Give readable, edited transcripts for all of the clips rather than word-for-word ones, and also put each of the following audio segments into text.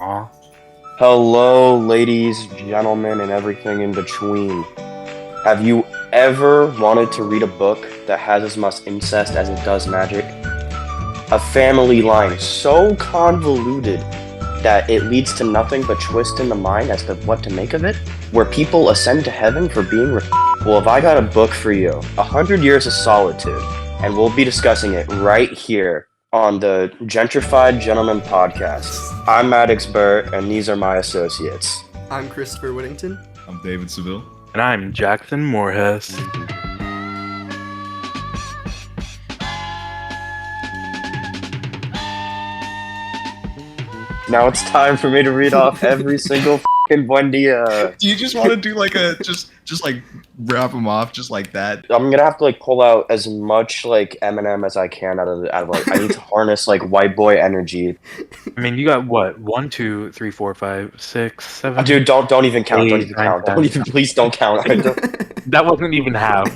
Aw. Hello, ladies, gentlemen, and everything in between. Have you ever wanted to read a book that has as much incest as it does magic? A family line so convoluted that it leads to nothing but twist in the mind as to what to make of it? Where people ascend to heaven for being Well, have I got a book for you, 100 Years of Solitude, and we'll be discussing it right here on the Gentrified Gentlemen podcast. I'm Maddox Burr, and these are my associates. I'm Christopher Whittington. I'm David Seville. And I'm Jackson Moorhes. Now it's time for me to read off every single f***ing buen dia. Do you just want to do like a just like wrap them off just like that? I'm gonna have to like pull out as much like Eminem as I can out of like I need to harness like white boy energy. I mean, you got what? 1, 2, 3, 4, 5, 6, 7. Dude, don't even count. Don't Eight, even nine, count. 10. Don't even. Please don't count. I don't- That wasn't even half.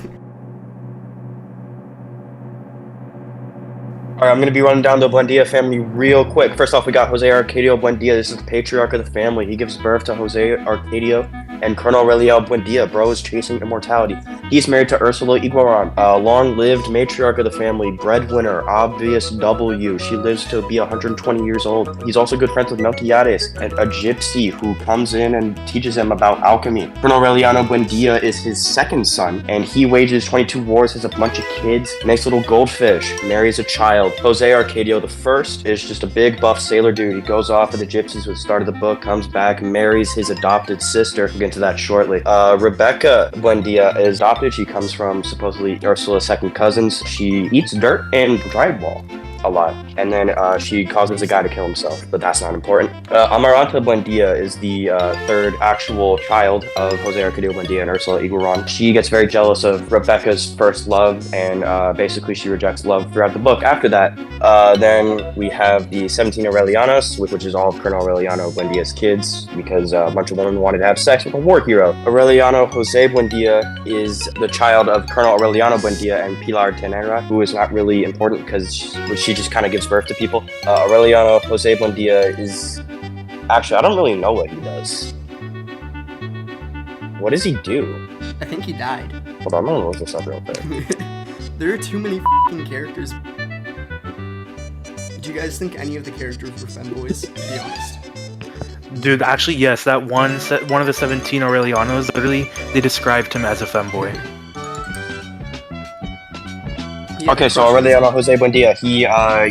All right, I'm going to be running down the Buendia family real quick. First off, we got Jose Arcadio Buendia. This is the patriarch of the family. He gives birth to Jose Arcadio and Colonel Aureliano Buendia. Bro is chasing immortality. He's married to Ursula Iguaran, a long-lived matriarch of the family, breadwinner, obvious W. She lives to be 120 years old. He's also good friends with Melquiades, a gypsy who comes in and teaches him about alchemy. Colonel Aureliano Buendia is his second son, and he wages 22 wars, has a bunch of kids, nice little goldfish, marries a child. Jose Arcadio I is just a big buff sailor dude. He goes off with the gypsies with the start of the book, comes back, marries his adopted sister. We'll get into that shortly. Rebecca Buendia is adopted. She comes from supposedly Ursula's second cousins. She eats dirt and drywall a lot, and then she causes a guy to kill himself, but that's not important. Amaranta Buendia is the third actual child of Jose Arcadio Buendia and Ursula Iguaran. She gets very jealous of Rebecca's first love, and basically she rejects love throughout the book. After that, then we have the 17 Aurelianos, which is all of Colonel Aureliano Buendia's kids, because a bunch of women wanted to have sex with a war hero. Aureliano Jose Buendia is the child of Colonel Aureliano Buendia and Pilar Tenera, who is not really important because she just kind of gives birth to people. Aureliano Jose Buendia is... Actually, I don't really know what he does. What does he do? I think he died. Hold on, I'm gonna look this up real quick. There are too many f***ing characters. Do you guys think any of the characters were femboys? To be honest. Dude, actually, yes. That one of the 17 Aurelianos, literally, they described him as a femboy. Okay, so Aureliano Jose Buendia, he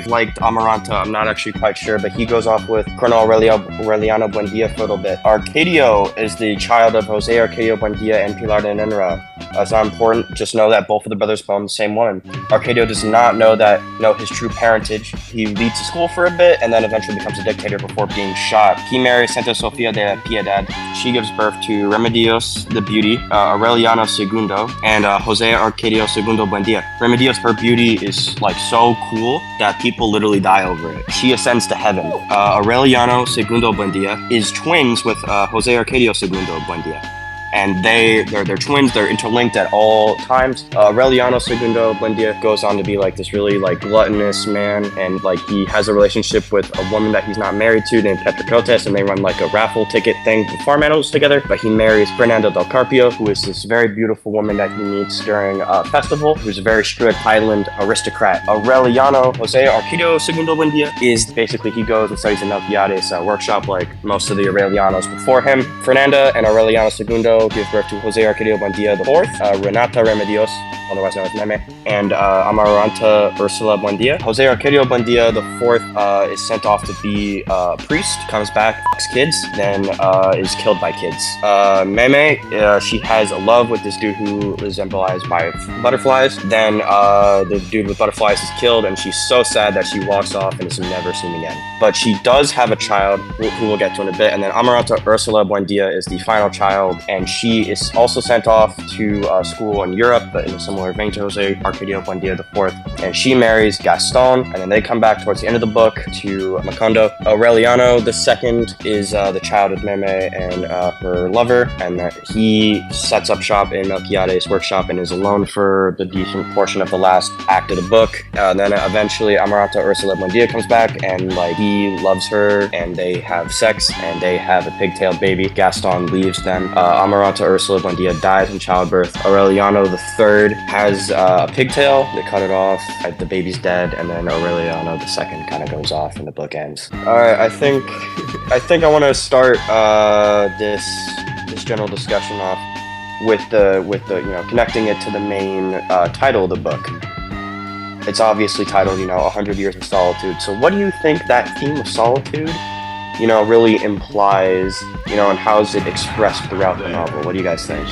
liked Amaranta, I'm not actually quite sure, but he goes off with Colonel Aureliano Buendia for a little bit. Arcadio is the child of Jose Arcadio Buendia and Pilar de Nenra. It's not important, just know that both of the brothers belong to the same woman. Arcadio does not know his true parentage. He leads the school for a bit, and then eventually becomes a dictator before being shot. He marries Santa Sofia de Piedad. She gives birth to Remedios the Beauty, Aureliano Segundo, and Jose Arcadio Segundo Buendia. Remedios, her beauty is like so cool that people literally die over it. She ascends to heaven. Aureliano Segundo Buendia is twins with Jose Arcadio Segundo Buendia. And they're twins, they're interlinked at all times. Aureliano Segundo Buendia goes on to be like this really like gluttonous man, and like he has a relationship with a woman that he's not married to named Petrocotes, and they run like a raffle ticket thing with farm animals together. But he marries Fernanda del Carpio, who is this very beautiful woman that he meets during a festival, who's a very strict Highland aristocrat. Aureliano Jose Arcadio Segundo Buendia is basically, he goes and studies in Melquiades' workshop like most of the Aurelianos before him. Fernanda and Aureliano Segundo gives birth to Jose Arcadio Buendia IV, Renata Remedios, otherwise known as Meme, and Amaranta Ursula Buendia. Jose Arcadio Buendia IV is sent off to be a priest, comes back, fucks kids, then is killed by kids. Meme, she has a love with this dude who is symbolized by butterflies. Then the dude with butterflies is killed, and she's so sad that she walks off and is never seen again. But she does have a child, who we'll get to in a bit, and then Amaranta Ursula Buendia is the final child, and and she is also sent off to school in Europe, but in a similar vein to Jose Arcadio Buendia IV. And she marries Gaston, and then they come back towards the end of the book to Macondo. Aureliano II is the child of Meme and her lover, and he sets up shop in Melquiades' workshop and is alone for the decent portion of the last act of the book. Then eventually Amaranta Ursula Buendia comes back, and he loves her, and they have sex, and they have a pigtailed baby. Gaston leaves them. Amaranta Ursula Buendia dies in childbirth. Aureliano III has a pigtail. They cut it off. The baby's dead, and then Aureliano II kind of goes off, and the book ends. All right, I think I want to start this general discussion off with the connecting it to the main title of the book. It's obviously titled 100 Years of Solitude. So what do you think that theme of solitude really implies, and how is it expressed throughout the novel? What do you guys think?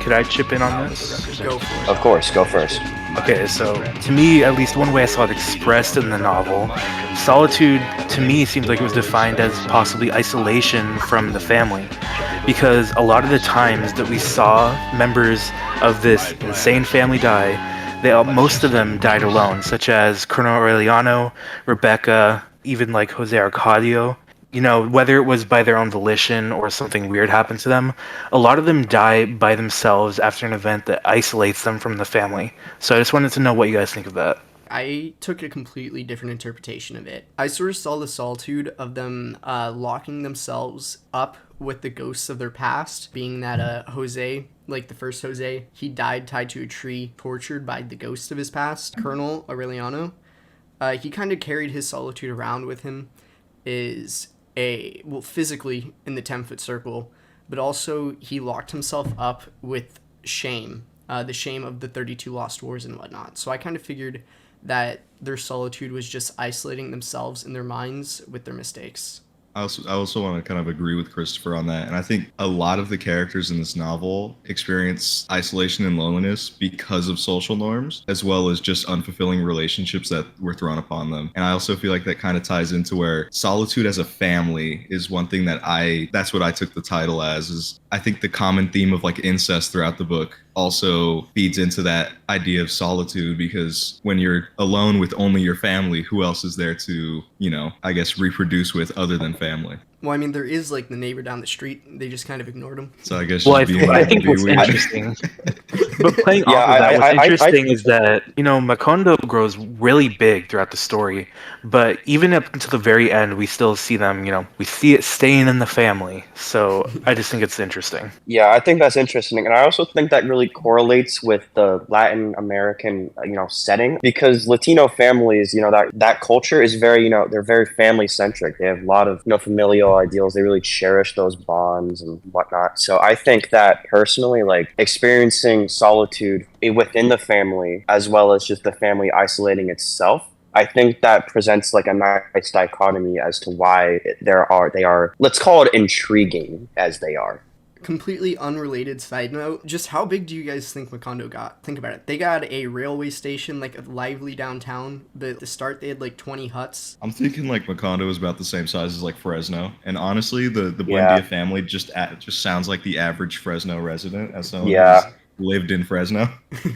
Could I chip in on this? Go for it. Of course, go first. Okay, so to me, at least one way I saw it expressed in the novel, solitude to me seems like it was defined as possibly isolation from the family. Because a lot of the times that we saw members of this insane family die, most of them died alone, such as Colonel Aureliano, Rebecca, even Jose Arcadio. Whether it was by their own volition or something weird happened to them, a lot of them die by themselves after an event that isolates them from the family. So I just wanted to know what you guys think of that. I took a completely different interpretation of it. I sort of saw the solitude of them locking themselves up with the ghosts of their past, being that Jose, the first Jose, he died tied to a tree, tortured by the ghost of his past. Colonel Aureliano, he kind of carried his solitude around with him, physically in the 10-foot circle, but also he locked himself up with shame, the shame of the 32 lost wars and whatnot. So I kind of figured that their solitude was just isolating themselves in their minds with their mistakes. I also want to kind of agree with Christopher on that. And I think a lot of the characters in this novel experience isolation and loneliness because of social norms, as well as just unfulfilling relationships that were thrown upon them. And I also feel like that kind of ties into where solitude as a family is one thing that's what I took the title as, is I think the common theme of incest throughout the book also feeds into that idea of solitude, because when you're alone with only your family, who else is there to, I guess, reproduce with other than family? Well, I mean, there is the neighbor down the street. They just kind of ignored him. So I guess I think what's interesting, but playing off of that, what's interesting is that Macondo grows really big throughout the story, but even up until the very end, we still see them. We see it staying in the family. So I just think it's interesting. Yeah, I think that's interesting, and I also think that really correlates with the Latin American setting, because Latino families, that culture is very they're very family centric. They have a lot of familial ideals. They really cherish those bonds and whatnot. So I think that personally, experiencing solitude within the family, as well as just the family isolating itself, I think that presents a nice dichotomy as to why they are, let's call it, intriguing as they are. Completely unrelated side note, just how big do you guys think Macondo got? Think about it. They got a railway station, a lively downtown, but at the start they had 20 huts. I'm thinking Macondo is about the same size as Fresno, and honestly the Buendia family just sounds like the average Fresno resident, as someone who's lived in Fresno.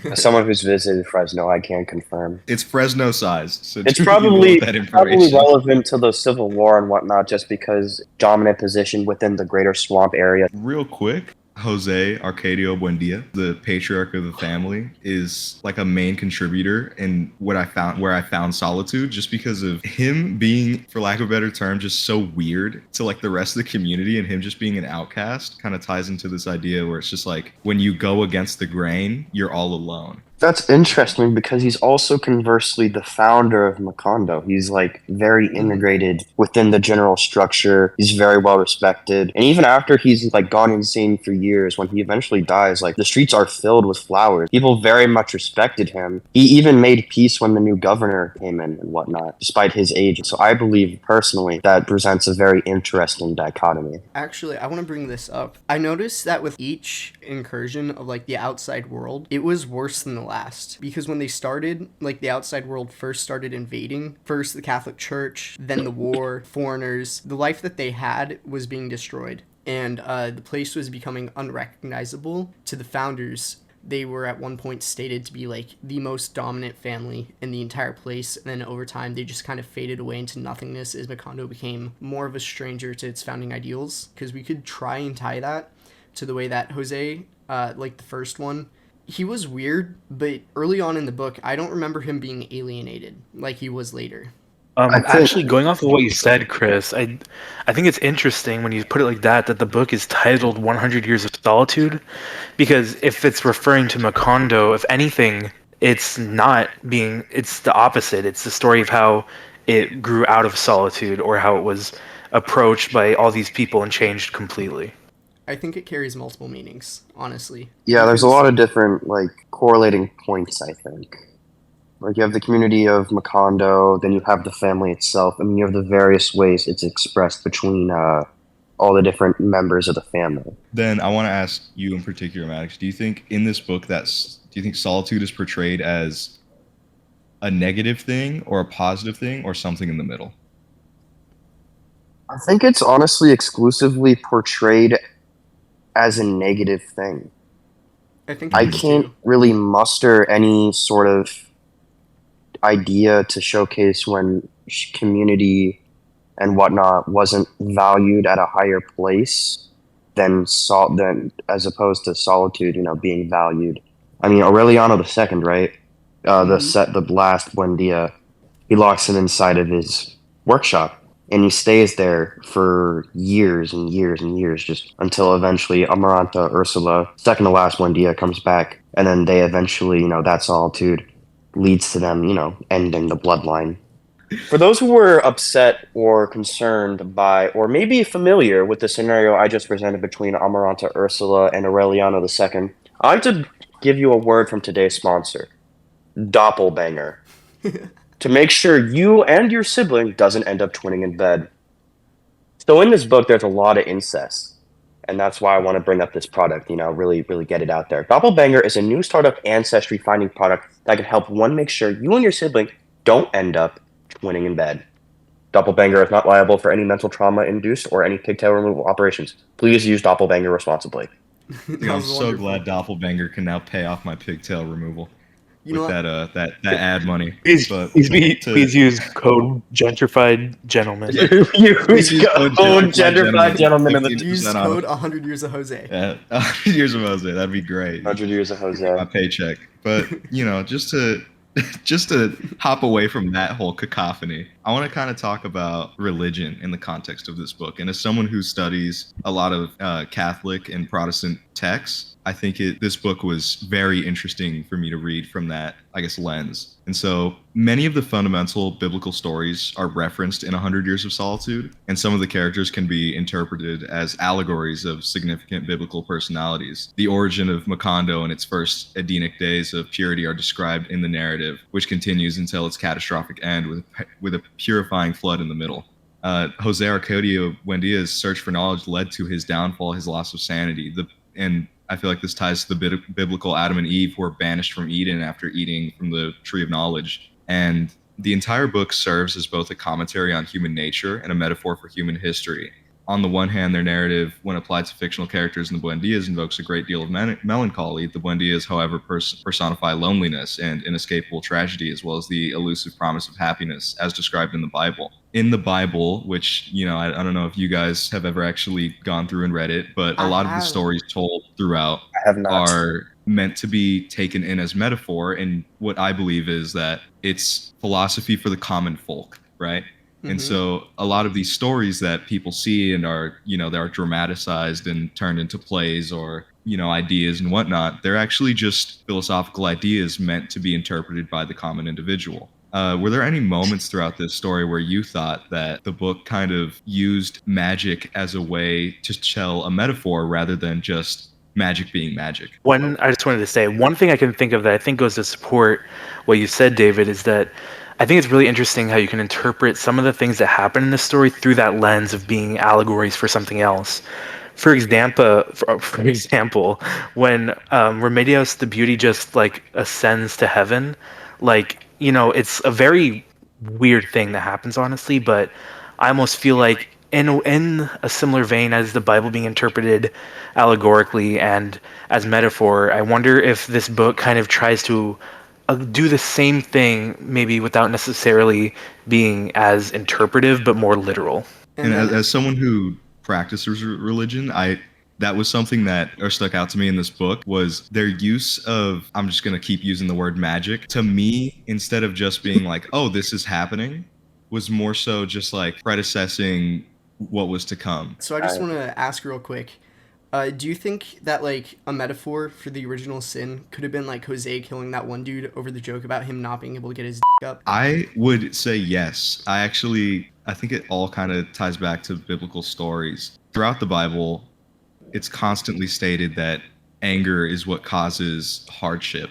As someone who's visited Fresno, I can confirm it's Fresno sized, so it's probably relevant to the Civil War and whatnot, just because dominant position within the greater swamp area. Real quick, Jose Arcadio Buendia, the patriarch of the family, is a main contributor in where I found solitude, just because of him being, for lack of a better term, just so weird to the rest of the community, and him just being an outcast kind of ties into this idea where it's just when you go against the grain, you're all alone. That's interesting, because he's also conversely the founder of Macondo. He's very integrated within the general structure. He's very well respected. And even after he's gone insane for years, when he eventually dies, the streets are filled with flowers. People very much respected him. He even made peace when the new governor came in and whatnot, despite his age. So I believe personally that presents a very interesting dichotomy. Actually, I want to bring this up. I noticed that with each incursion of the outside world, it was worse than the last, because when they started, the outside world first started invading, first the Catholic Church, then the war, foreigners, the life that they had was being destroyed. and the place was becoming unrecognizable to the founders. They were at one point stated to be like the most dominant family in the entire place, and then over time they just kind of faded away into nothingness as Macondo became more of a stranger to its founding ideals. Because we could try and tie that to the way that Jose, like the first one, he was weird, but early on in the book, I don't remember him being alienated like he was later. Actually, going off of what you said, Chris, I think it's interesting when you put it like that the book is titled 100 Years of Solitude, because if it's referring to Macondo, if anything, it's the opposite. It's the story of how it grew out of solitude, or how it was approached by all these people and changed completely. I think it carries multiple meanings, honestly. Yeah, there's a Because- lot of different like correlating points, I think. Like you have the community of Macondo, then you have the family itself, and you have the various ways it's expressed between all the different members of the family. Then I want to ask you in particular, Maddox, do you think in this book do you think solitude is portrayed as a negative thing or a positive thing or something in the middle? I think it's honestly exclusively portrayed as a negative thing. I think I it is can't too. really muster any sort of idea to showcase when community and whatnot wasn't valued at a higher place than as opposed to solitude, being valued. I mean, Aureliano II, right? The last Buendia, he locks him inside of his workshop, and he stays there for years and years and years, just until eventually Amaranta Ursula, second to last Buendia, comes back, and then they eventually, that solitude leads to them, ending the bloodline. For those who were upset or concerned by, or maybe familiar with the scenario I just presented between Amaranta Ursula and Aureliano II, I'd like to give you a word from today's sponsor, Doppelbanger, to make sure you and your sibling doesn't end up twinning in bed. So in this book, there's a lot of incest, and that's why I want to bring up this product, really, really get it out there. Doppelbanger is a new startup ancestry finding product that can help one make sure you and your sibling don't end up twinning in bed. Doppelbanger is not liable for any mental trauma induced or any pigtail removal operations. Please use Doppelbanger responsibly. That I'm was so wonderful. glad Doppelbanger can now pay off my pigtail removal You know with what? that ad money. Please, But please use code Gentrified Gentlemen. Use code code Gentrified Gentlemen in the 15% Use off. code 100 Years of Jose. Yeah, 100 Years of Jose. That'd be great. 100 Years of My Jose. paycheck. But just to hop away from that whole cacophony, I want to kind of talk about religion in the context of this book. And as someone who studies a lot of Catholic and Protestant texts, I think this book was very interesting for me to read from that, lens. And so many of the fundamental biblical stories are referenced in 100 Years of Solitude, and some of the characters can be interpreted as allegories of significant biblical personalities. The origin of Macondo and its first Edenic days of purity are described in the narrative, which continues until its catastrophic end with a purifying flood in the middle. Jose Arcadio Buendia's search for knowledge led to his downfall, his loss of sanity. And I feel like this ties to the biblical Adam and Eve who were banished from Eden after eating from the tree of knowledge. And the entire book serves as both a commentary on human nature and a metaphor for human history. On the one hand, their narrative, when applied to fictional characters in the Buendias, invokes a great deal of melancholy. The Buendias, however, personify loneliness and inescapable tragedy, as well as the elusive promise of happiness, as described in the Bible. In the Bible, which, I don't know if you guys have ever actually gone through and read it, but a lot of the stories told throughout I have not. are meant to be taken in as metaphor. And what I believe is that it's philosophy for the common folk, right? And so a lot of these stories that people see and are, they're dramatized and turned into plays or, ideas and whatnot, they're actually just philosophical ideas meant to be interpreted by the common individual. Were there any moments throughout this story where you thought that the book kind of used magic as a way to tell a metaphor rather than just magic being magic? I just wanted to say, one thing I can think of that I think goes to support what you said, David, is that I think it's really interesting how you can interpret some of the things that happen in the story through that lens of being allegories for something else. For example, when Remedios the Beauty just ascends to heaven, it's a very weird thing that happens, honestly. But I almost feel like in a similar vein as the Bible being interpreted allegorically and as metaphor, I wonder if this book kind of tries to do the same thing, maybe without necessarily being as interpretive, but more literal. And And then as someone who practices religion, I that was something that or stuck out to me in this book was their use of, I'm just going to keep using the word magic. To me, instead of just being like, oh, this is happening, was more so just like predecessing what was to come. so I just want to ask real quick. Do you think that like a metaphor for the original sin could have been like Jose killing that one dude over the joke about him not being able to get his up? I would say yes. I think it all kind of ties back to biblical stories. Throughout the Bible, it's constantly stated that anger is what causes hardship.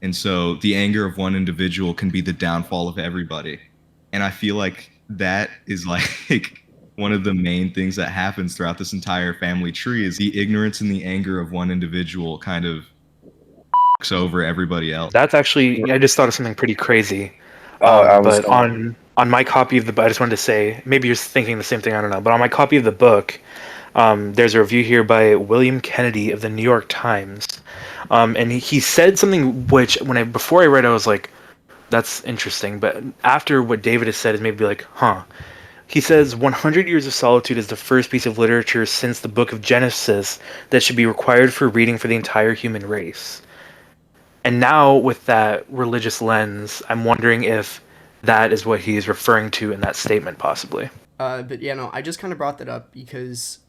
And so the anger of one individual can be the downfall of everybody. And I feel like that is like one of the main things that happens throughout this entire family tree is the ignorance and the anger of one individual kind of over everybody else. That's actually, I just thought of something pretty crazy. I was But on my copy of the book, I just wanted to say, maybe you're thinking the same thing, I don't know. But on my copy of the book, there's a review here by William Kennedy of the New York Times, and he said something which before I read, I was like, that's interesting. But after what David has said, is maybe like, huh. He says 100 Years of Solitude is the first piece of literature since the book of Genesis that should be required for reading for the entire human race. And now, with that religious lens, I'm wondering if that is what he's referring to in that statement, possibly. But yeah, no, I just kind of brought that up because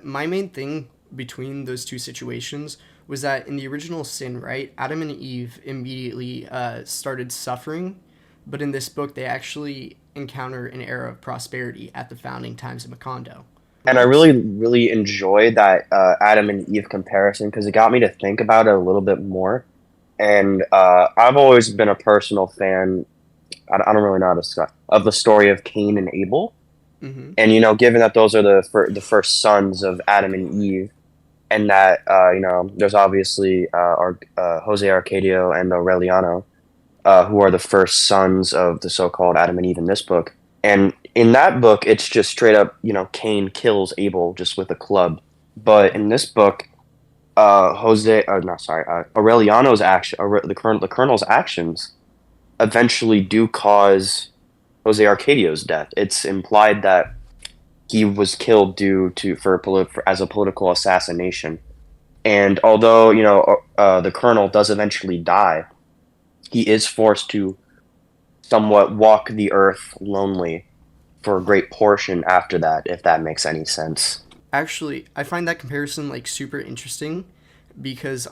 my main thing between those two situations was that in the original sin, right, Adam and Eve immediately started suffering, but in this book, they actually encounter an era of prosperity at the founding times of Macondo. And I really enjoyed that Adam and Eve comparison because it got me to think about it a little bit more. And I've always been a personal fan. I don't really know how to discuss of the story of Cain and Abel. Mm-hmm. And given that those are the first sons of Adam and Eve, and that there's obviously Jose Arcadio and Aureliano, who are the first sons of the so-called Adam and Eve in this book. And in that book, it's just straight up, Cain kills Abel just with a club. But in this book, Aureliano's action, the colonel's actions, eventually do cause Jose Arcadio's death. It's implied that he was killed as a political assassination. And although the colonel does eventually die, he is forced to somewhat walk the earth lonely for a great portion after that, if that makes any sense. Actually, I find that comparison like super interesting because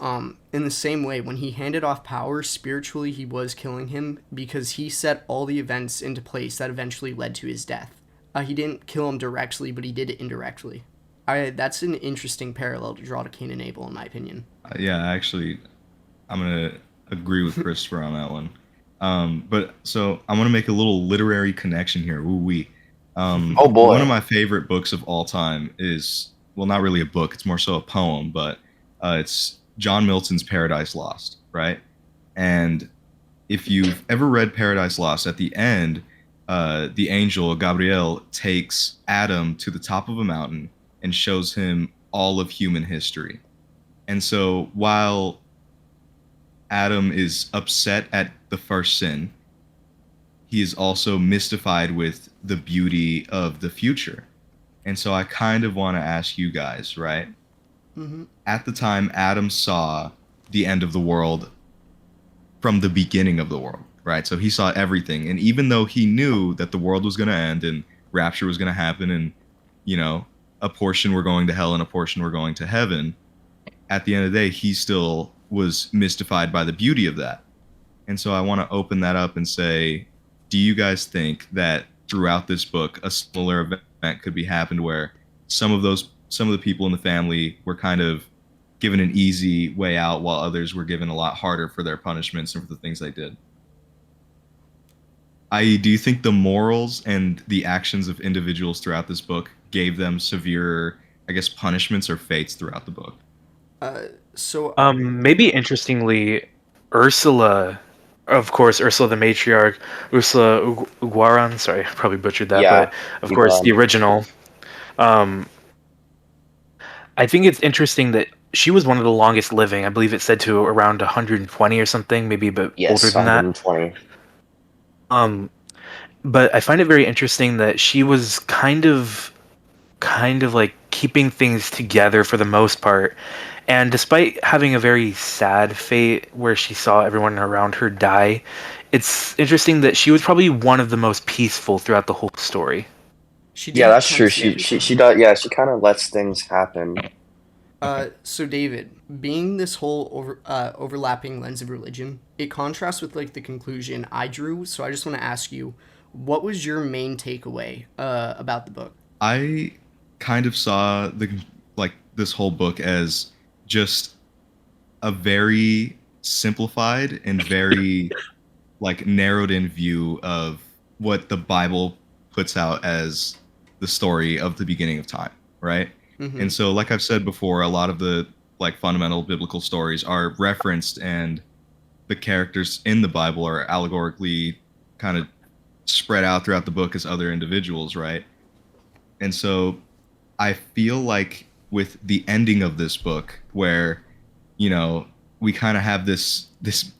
in the same way, when he handed off power, spiritually he was killing him because he set all the events into place that eventually led to his death. He didn't kill him directly, but he did it indirectly. That's an interesting parallel to draw to Cain and Abel, in my opinion. Yeah, actually, I'm going to agree with Christopher on that one. But so I want to make a little literary connection here. Woo-wee. Oh boy. One of my favorite books of all time is, well, not really a book, it's more so a poem, but it's John Milton's Paradise Lost, right? And if you've ever read Paradise Lost, at the end, the angel Gabriel takes Adam to the top of a mountain and shows him all of human history. And so while Adam is upset at the first sin, he is also mystified with the beauty of the future. And so I kind of want to ask you guys, right? Mm-hmm. At the time, Adam saw the end of the world from the beginning of the world, right? So he saw everything. And even though he knew that the world was going to end and rapture was going to happen and, a portion were going to hell and a portion were going to heaven, at the end of the day, he still was mystified by the beauty of that. And so I want to open that up and say, do you guys think that throughout this book, a similar event could be happened where some of the people in the family were kind of given an easy way out while others were given a lot harder for their punishments and for the things they did? I.e., do you think the morals and the actions of individuals throughout this book gave them severe, I guess, punishments or fates throughout the book? Maybe interestingly, Ursula, of course, Ursula the matriarch, Ursula Uguaran, sorry, I probably butchered that, Yeah, but of course, the original, Um, I think it's interesting that she was one of the longest living. I believe it said to around 120 or something, maybe a bit older Yes, than that. 120. Um, but I find it very interesting that she was kind of like keeping things together for the most part. And despite having a very sad fate where she saw everyone around her die, it's interesting that she was probably one of the most peaceful throughout the whole story. She Yeah, didn't that's kind of true. see She everything. does. Yeah, she kind of lets things happen. Okay. So David, being this whole overlapping lens of religion, it contrasts with like the conclusion I drew. So I just want to ask you, what was your main takeaway about the book? I kind of saw this whole book as just a very simplified and very like narrowed in view of what the Bible puts out as the story of the beginning of time, right? Mm-hmm. And so, like I've said before, a lot of the like fundamental biblical stories are referenced, and the characters in the Bible are allegorically kind of spread out throughout the book as other individuals, right? And so I feel like with the ending of this book, where you know we kind of have this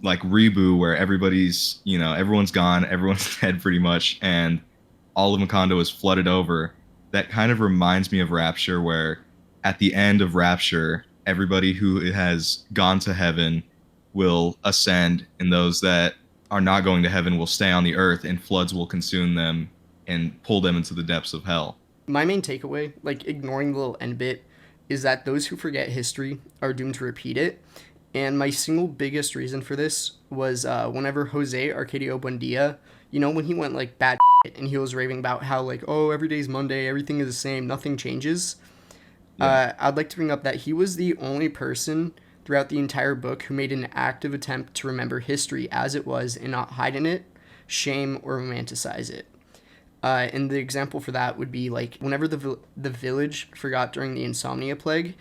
like reboot where everyone's gone, everyone's dead pretty much, and all of Macondo is flooded over. That kind of reminds me of Rapture, where at the end of Rapture, everybody who has gone to heaven will ascend, and those that are not going to heaven will stay on the earth, and floods will consume them and pull them into the depths of hell. My main takeaway, like ignoring the little end bit, is that those who forget history are doomed to repeat it. And my single biggest reason for this was whenever Jose Arcadio Buendia, when he went like bad shit and he was raving about how like, oh, every day's Monday, everything is the same, nothing changes. Yeah. I'd like to bring up that he was the only person throughout the entire book who made an active attempt to remember history as it was and not hide in it, shame, or romanticize it. And the example for that would be like whenever the village forgot during the insomnia plague,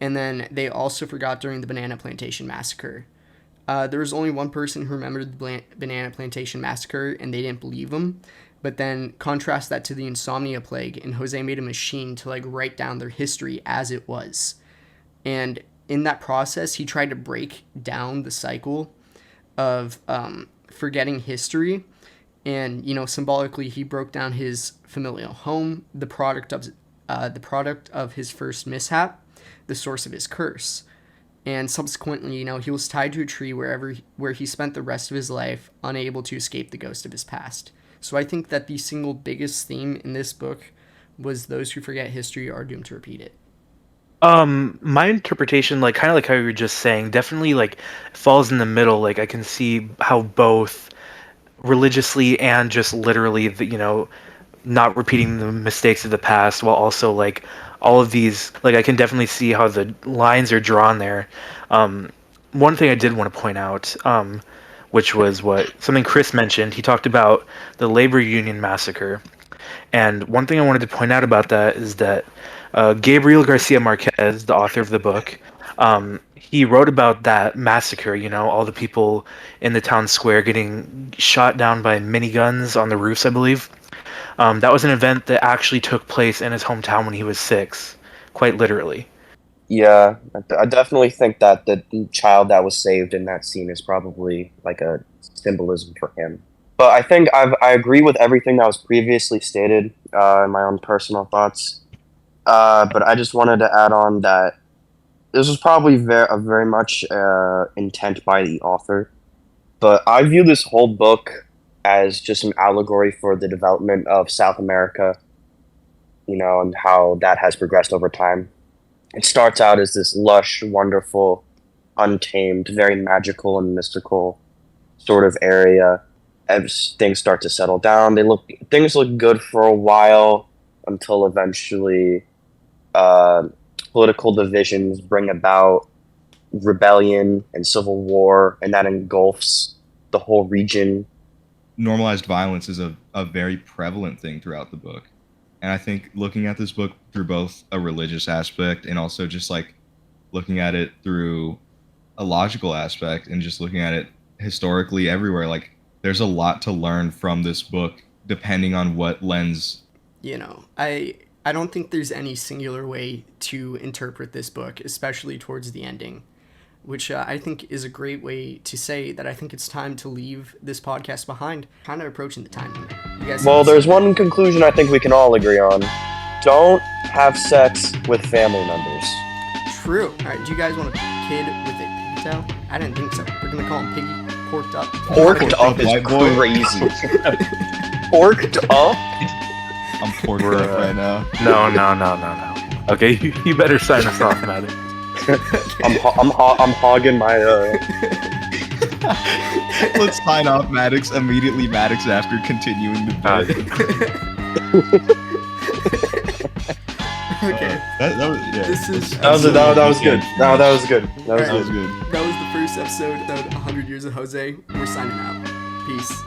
and then they also forgot during the banana plantation massacre. There was only one person who remembered the banana plantation massacre, and they didn't believe him. But then contrast that to the insomnia plague, and Jose made a machine to like write down their history as it was. And in that process, he tried to break down the cycle of forgetting history, and symbolically he broke down his familial home, the product of his first mishap, the source of his curse. And subsequently, he was tied to a tree where he spent the rest of his life unable to escape the ghost of his past. So I think that the single biggest theme in this book was those who forget history are doomed to repeat it. My interpretation, like kind of like how you were just saying, definitely like falls in the middle. Like I can see how both religiously and just literally, not repeating the mistakes of the past, while also like all of these, like I can definitely see how the lines are drawn there. Um, One thing I did want to point out, which was what something Chris mentioned. He talked about the labor union massacre, and one thing I wanted to point out about that is that Gabriel Garcia Marquez, the author of the book, he wrote about that massacre. All the people in the town square getting shot down by miniguns on the roofs, I believe. That was an event that actually took place in his hometown when he was 6, quite literally. Yeah, I definitely think that the child that was saved in that scene is probably like a symbolism for him. But I think I agree with everything that was previously stated in my own personal thoughts. But I just wanted to add on that this was probably very much intent by the author. But I view this whole book as just an allegory for the development of South America, and how that has progressed over time. It starts out as this lush, wonderful, untamed, very magical and mystical sort of area. As things start to settle down, things look good for a while until eventually uh, political divisions bring about rebellion and civil war, and that engulfs the whole region. Normalized violence is a very prevalent thing throughout the book. And I think looking at this book through both a religious aspect and also just like looking at it through a logical aspect and just looking at it historically everywhere, like there's a lot to learn from this book depending on what lens. I I don't think there's any singular way to interpret this book, especially towards the ending, which I think is a great way to say that I think it's time to leave this podcast behind. Kind of approaching the time limit. You guys Well, there's one conclusion I think we can all agree on. Don't have sex with family members. True. All right, do you guys want a kid with a pigtail? I didn't think so. We're gonna call him Piggy. Porked up. Porked up is white boy. crazy. Porked up? I'm porked up right now. No. Okay, you better sign us off, Matt. I'm hogging my Let's sign off Maddox immediately. Maddox after continuing the bit. Okay. That was, yeah. This is that was good. No, that was good. That was good. That was the first episode of 100 Years of Jose. We're signing out. Peace.